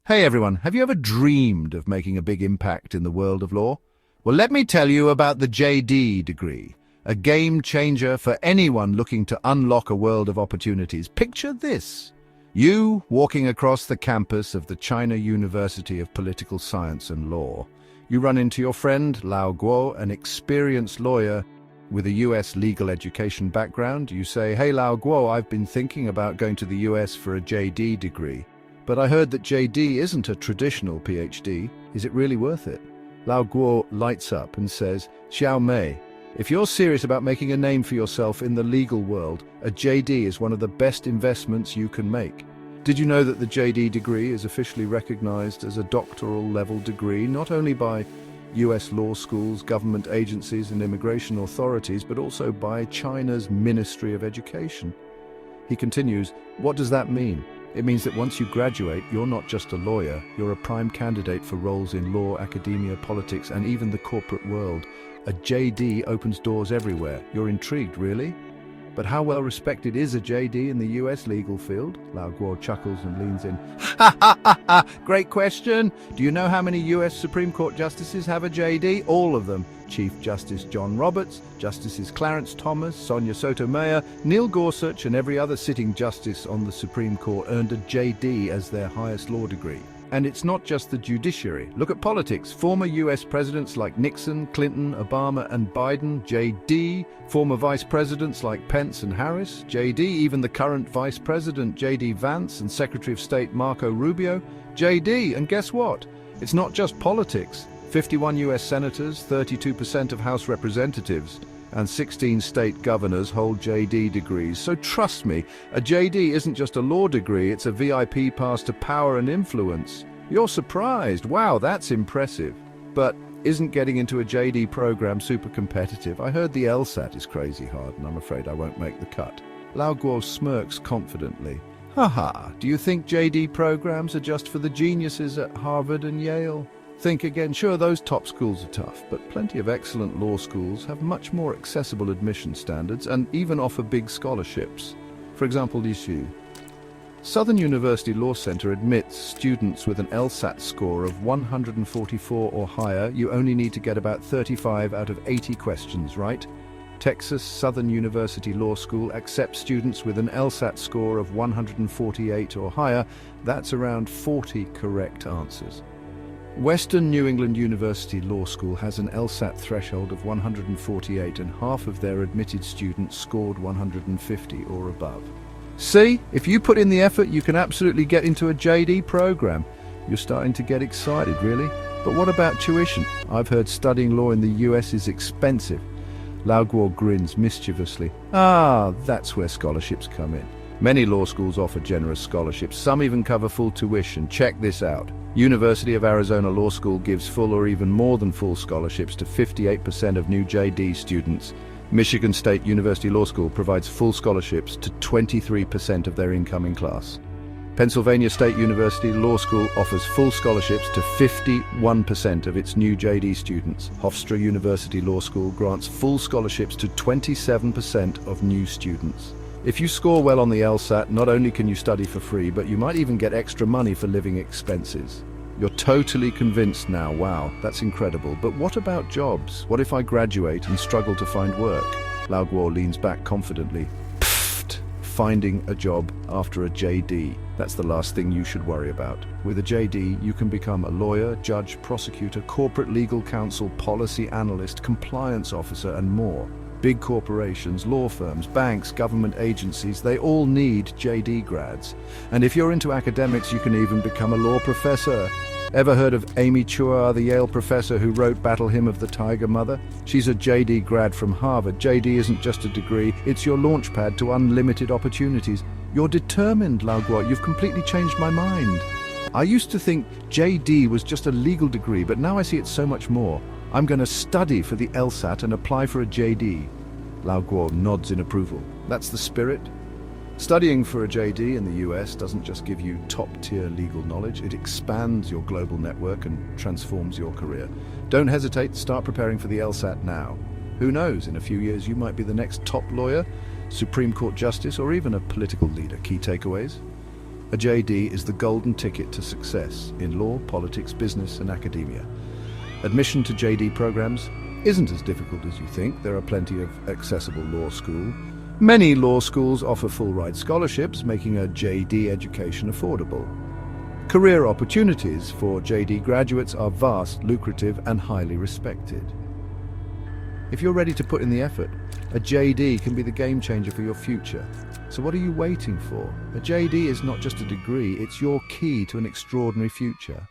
Hey everyone, have you ever dreamed of making a big impact in the world of law? Well, let me tell you about the JD degree, a game changer for anyone looking to unlock a world of opportunities. Picture this. You walking across the campus of the China University of Political Science and Law. You run into your friend Lao Guo, an experienced lawyer with a US legal education background. You say, "Hey Lao Guo, I've been thinking about going to the US for a JD degree. But I heard that JD isn't a traditional PhD. Is it really worth it?" Lao Guo lights up and says, "Xiao Mei, if you're serious about making a name for yourself in the legal world, a JD is one of the best investments you can make." Did you know that the JD degree is officially recognized as a doctoral level degree, not only by US law schools, government agencies and immigration authorities, but also by China's Ministry of Education? He continues, "What does that mean? It means that once you graduate, you're not just a lawyer, you're a prime candidate for roles in law, academia, politics, and even the corporate world. A JD opens doors everywhere. You're intrigued, really? But how well respected is a JD in the US legal field?" Lao Guo chuckles and leans in. "Ha ha ha ha! Great question! Do you know how many US Supreme Court justices have a JD? All of them. Chief Justice John Roberts, Justices Clarence Thomas, Sonia Sotomayor, Neil Gorsuch, and every other sitting justice on the Supreme Court earned a JD as their highest law degree. And it's not just the judiciary. Look at politics. Former US presidents like Nixon, Clinton, Obama, and Biden, JD. Former vice presidents like Pence and Harris, JD. Even the current vice president, JD Vance, and Secretary of State Marco Rubio, JD. And guess what? It's not just politics. 51 US senators, 32% of House representatives, and 16 state governors hold JD degrees. So trust me, a JD isn't just a law degree, it's a VIP pass to power and influence. You're surprised. Wow, that's impressive. But isn't getting into a JD program super competitive? I heard the LSAT is crazy hard, and I'm afraid I won't make the cut. Lao Guo smirks confidently. Haha, do you think JD programs are just for the geniuses at Harvard and Yale? Think again. Sure, those top schools are tough, but plenty of excellent law schools have much more accessible admission standards and even offer big scholarships. For example, LSU. Southern University Law Center admits students with an LSAT score of 144 or higher. You only need to get about 35 out of 80 questions right. Texas Southern University Law School accepts students with an LSAT score of 148 or higher. That's around 40 correct answers. Western New England University Law School has an LSAT threshold of 148 and half of their admitted students scored 150 or above. See, if you put in the effort, you can absolutely get into a JD program. You're starting to get excited, really? But what about tuition? I've heard studying law in the US is expensive. Lao Guo grins mischievously. That's where scholarships come in. Many law schools offer generous scholarships. Some even cover full tuition. Check this out. University of Arizona Law School gives full or even more than full scholarships to 58% of new JD students. Michigan State University Law School provides full scholarships to 23% of their incoming class. Pennsylvania State University Law School offers full scholarships to 51% of its new JD students. Hofstra University Law School grants full scholarships to 27% of new students. If you score well on the LSAT, not only can you study for free, but you might even get extra money for living expenses. You're totally convinced now. Wow, that's incredible. But what about jobs? What if I graduate and struggle to find work? Lao Guo leans back confidently. Pfft, finding a job after a JD. That's the last thing you should worry about. With a JD, you can become a lawyer, judge, prosecutor, corporate legal counsel, policy analyst, compliance officer, and more. Big corporations, law firms, banks, government agencies, they all need JD grads. And if you're into academics, you can even become a law professor. Ever heard of Amy Chua, the Yale professor who wrote Battle Hymn of the Tiger Mother? She's a JD grad from Harvard. JD isn't just a degree, it's your launchpad to unlimited opportunities. You're determined, Lao Guo. You've completely changed my mind. I used to think JD was just a legal degree, but now I see it's so much more. I'm going to study for the LSAT and apply for a JD. Lao Guo nods in approval. That's the spirit. Studying for a JD in the US doesn't just give you top-tier legal knowledge, it expands your global network and transforms your career. Don't hesitate, start preparing for the LSAT now. Who knows, in a few years you might be the next top lawyer, Supreme Court justice, or even a political leader. Key takeaways: A JD is the golden ticket to success in law, politics, business, and academia. Admission to JD programs isn't as difficult as you think. There are plenty of accessible law schools. Many law schools offer full-ride scholarships, making a JD education affordable. Career opportunities for JD graduates are vast, lucrative, and highly respected. If you're ready to put in the effort, a JD can be the game changer for your future. So what are you waiting for? A JD is not just a degree, it's your key to an extraordinary future.